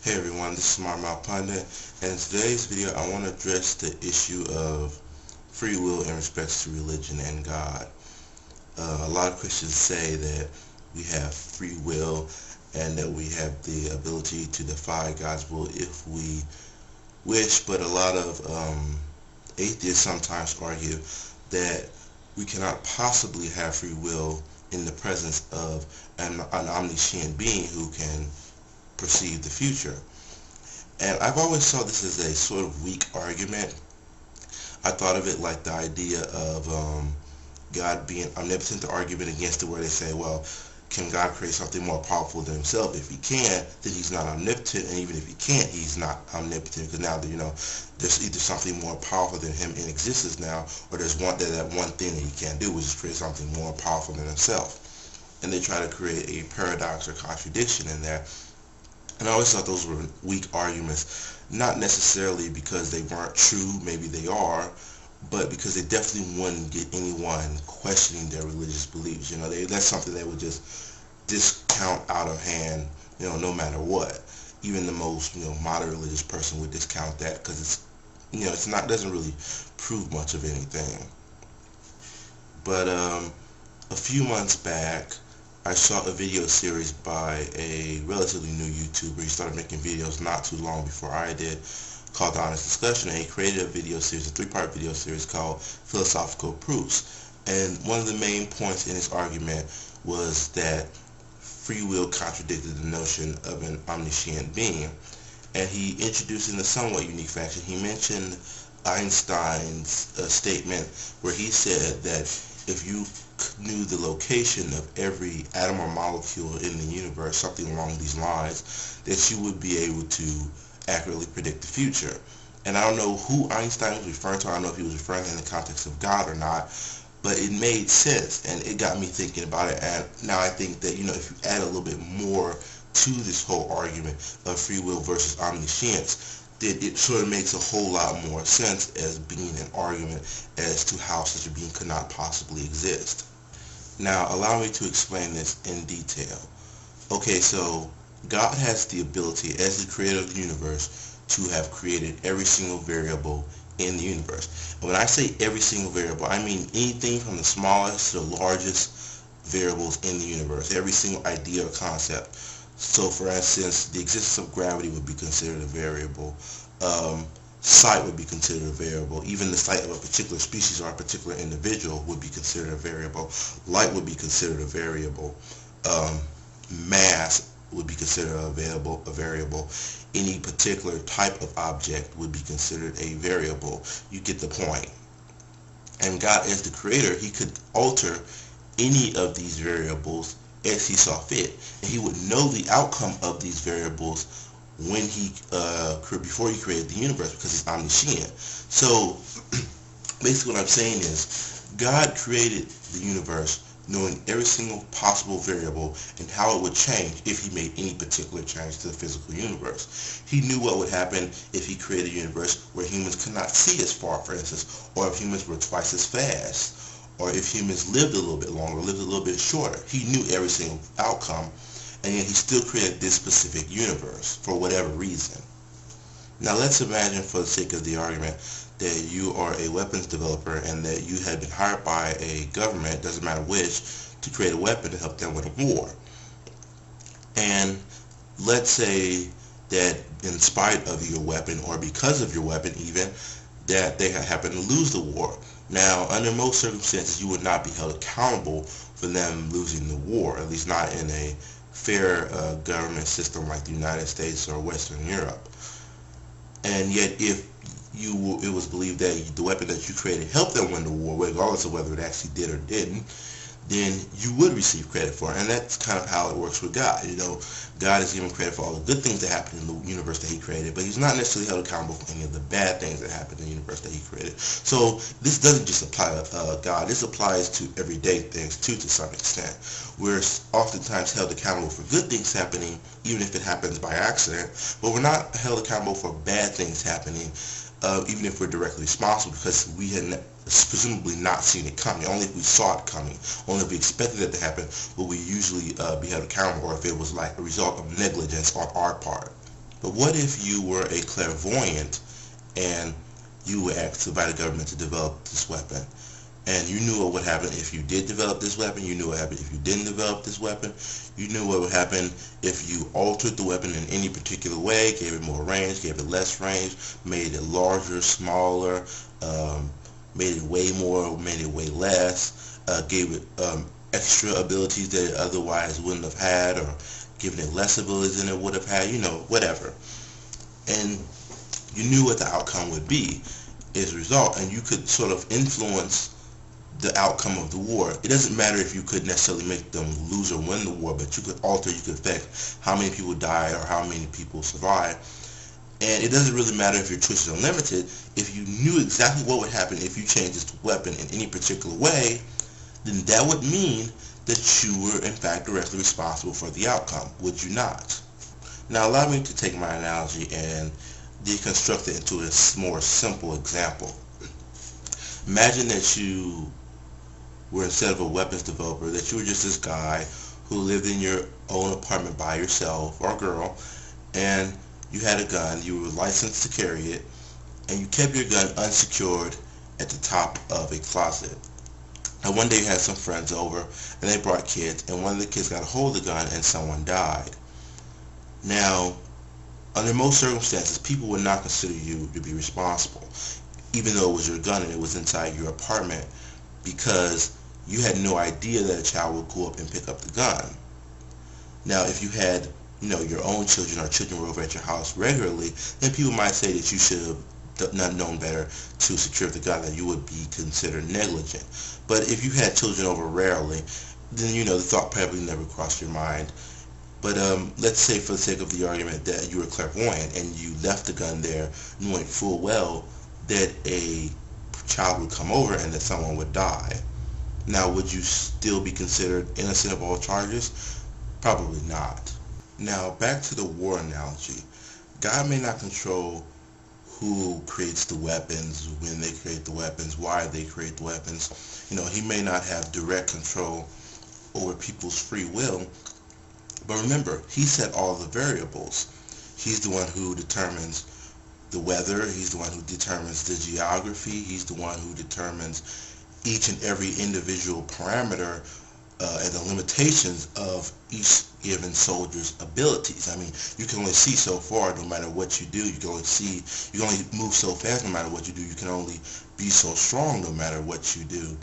Hey everyone, this is Marmal Pundit, and in today's video I want to address the issue of free will in respects to religion and God. A lot of Christians say that we have free will and that we have the ability to defy God's will if we wish, but a lot of atheists sometimes argue that we cannot possibly have free will in the presence of an omniscient being who can perceive the future. And I've always thought this is a sort of weak argument. I thought of it like the idea of God being omnipotent, the argument against it where they say, well, can God create something more powerful than himself? If he can, then he's not omnipotent, and even if he can't, he's not omnipotent, because now, there's either something more powerful than him in existence now, or there's that one thing that he can't do, which is create something more powerful than himself. And they try to create a paradox or contradiction in there. And I always thought those were weak arguments, not necessarily because they weren't true, maybe they are, but because they definitely wouldn't get anyone questioning their religious beliefs. That's something they would just discount out of hand, no matter what. Even the most, moderate religious person would discount that because doesn't really prove much of anything. But a few months back, I saw a video series by a relatively new YouTuber. He started making videos not too long before I did, called The Honest Discussion, and he created a video series, a three-part video series called Philosophical Proofs. And one of the main points in his argument was that free will contradicted the notion of an omniscient being. And he introduced in a somewhat unique fashion, he mentioned Einstein's statement where he said that if you knew the location of every atom or molecule in the universe, something along these lines, that you would be able to accurately predict the future. And I don't know who Einstein was referring to. I don't know if he was referring in the context of God or not, but it made sense, and it got me thinking about it. And now I think that, if you add a little bit more to this whole argument of free will versus omniscience, that it sort of makes a whole lot more sense as being an argument as to how such a being could not possibly exist. Now, allow me to explain this in detail. Okay, so God has the ability, as the creator of the universe, to have created every single variable in the universe. And when I say every single variable, I mean anything from the smallest to the largest variables in the universe, every single idea or concept. So, for instance, the existence of gravity would be considered a variable. Sight would be considered a variable. Even the sight of a particular species or a particular individual would be considered a variable. Light would be considered a variable. Mass would be considered a variable. Any particular type of object would be considered a variable. You get the point. And God, as the creator, he could alter any of these variables as he saw fit, and he would know the outcome of these variables when before he created the universe, because he's omniscient. So basically what I'm saying is God created the universe knowing every single possible variable and how it would change if he made any particular change to the physical universe. He knew what would happen if he created a universe where humans could not see as far, for instance, or if humans were twice as fast, or if humans lived a little bit longer, lived a little bit shorter. He knew every single outcome, and yet he still created this specific universe for whatever reason. Now let's imagine, for the sake of the argument, that you are a weapons developer and that you had been hired by a government, doesn't matter which, to create a weapon to help them win a war. And let's say that in spite of your weapon, or because of your weapon even, that they happen to lose the war. Now, under most circumstances, you would not be held accountable for them losing the war, at least not in a fair government system like the United States or Western Europe. And yet, if it was believed that the weapon that you created helped them win the war, regardless of whether it actually did or didn't, then you would receive credit for it. And that's kind of how it works with God. God is given credit for all the good things that happen in the universe that he created, but he's not necessarily held accountable for any of the bad things that happen in the universe that he created. So this doesn't just apply to God. This applies to everyday things too, to some extent. We're oftentimes held accountable for good things happening, even if it happens by accident, but we're not held accountable for bad things happening, even if we're directly responsible, because we had presumably not seen it coming. Only if we saw it coming, only if we expected it to happen, will we usually be held accountable, or if it was like a result of negligence on our part. But what if you were a clairvoyant and you were asked by the government to develop this weapon? And you knew what would happen if you did develop this weapon. You knew what would happen if you didn't develop this weapon. You knew what would happen if you altered the weapon in any particular way, gave it more range, gave it less range, made it larger, smaller, made it way more, made it way less, gave it extra abilities that it otherwise wouldn't have had, or given it less abilities than it would have had, whatever. And you knew what the outcome would be as a result, and you could sort of influence the outcome of the war. It doesn't matter if you could necessarily make them lose or win the war, but you could alter, you could affect how many people die or how many people survive. And it doesn't really matter if your choices are limited. If you knew exactly what would happen if you changed this weapon in any particular way, then that would mean that you were in fact directly responsible for the outcome, would you not? Now allow me to take my analogy and deconstruct it into a more simple example. Imagine that you were, instead of a weapons developer, that you were just this guy who lived in your own apartment by yourself, or girl, and you had a gun, you were licensed to carry it, and you kept your gun unsecured at the top of a closet. And one day you had some friends over, and they brought kids, and one of the kids got a hold of the gun and someone died. Now, under most circumstances, people would not consider you to be responsible, even though it was your gun and it was inside your apartment, because you had no idea that a child would go up and pick up the gun. Now, if you had, your own children or children were over at your house regularly, then people might say that you should have not known better to secure the gun, that you would be considered negligent. But if you had children over rarely, then, the thought probably never crossed your mind. But let's say, for the sake of the argument, that you were clairvoyant and you left the gun there knowing full well that a child would come over and that someone would die. Now, would you still be considered innocent of all charges? Probably not. Now, back to the war analogy. God may not control who creates the weapons, when they create the weapons, why they create the weapons. He may not have direct control over people's free will. But remember, he set all the variables. He's the one who determines the weather. He's the one who determines the geography. He's the one who determines each and every individual parameter and the limitations of each given soldier's abilities. I mean, you can only see so far no matter what you do. You can only move so fast no matter what you do. You can only be so strong no matter what you do.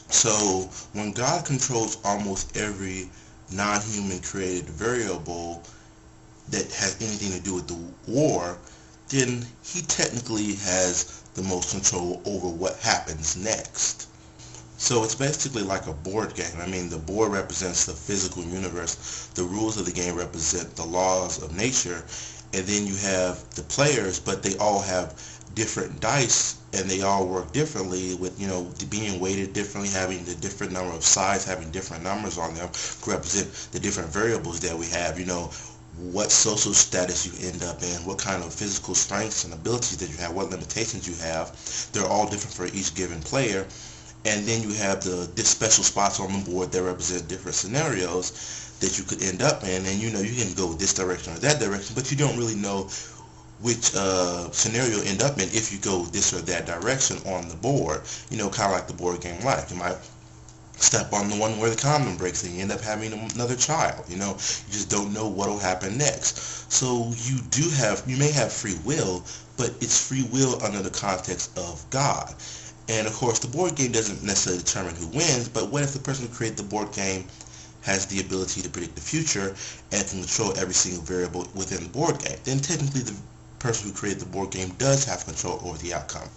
So when God controls almost every non-human created variable that has anything to do with the war, then he technically has the most control over what happens next. So it's basically like a board game. I mean, the board represents the physical universe, the rules of the game represent the laws of nature, and then you have the players, but they all have different dice, and they all work differently with, being weighted differently, having the different number of sides, having different numbers on them to represent the different variables that we have, what social status you end up in, what kind of physical strengths and abilities that you have, what limitations you have. They're all different for each given player. And then you have the special spots on the board that represent different scenarios that you could end up in. And you can go this direction or that direction, but you don't really know which scenario you end up in if you go this or that direction on the board. Kind of like the board game Life. You might step on the one where the condom breaks and you end up having another child. You just don't know what will happen next. So you may have free will, but it's free will under the context of God. And of course, the board game doesn't necessarily determine who wins, but what if the person who created the board game has the ability to predict the future and can control every single variable within the board game? Then technically the person who created the board game does have control over the outcome.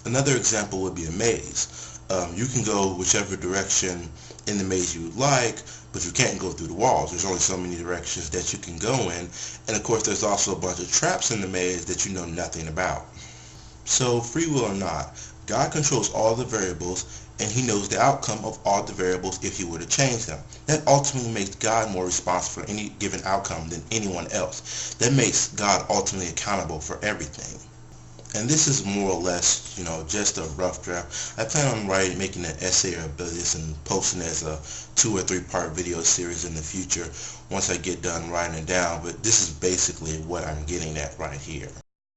Another example would be a maze. You can go whichever direction in the maze you would like, but you can't go through the walls. There's only so many directions that you can go in. And of course, there's also a bunch of traps in the maze that you know nothing about. So free will or not, God controls all the variables, and he knows the outcome of all the variables if he were to change them. That ultimately makes God more responsible for any given outcome than anyone else. That makes God ultimately accountable for everything. And this is more or less, just a rough draft. I plan on making an essay about this and posting as a 2 or 3 part video series in the future once I get done writing it down. But this is basically what I'm getting at right here.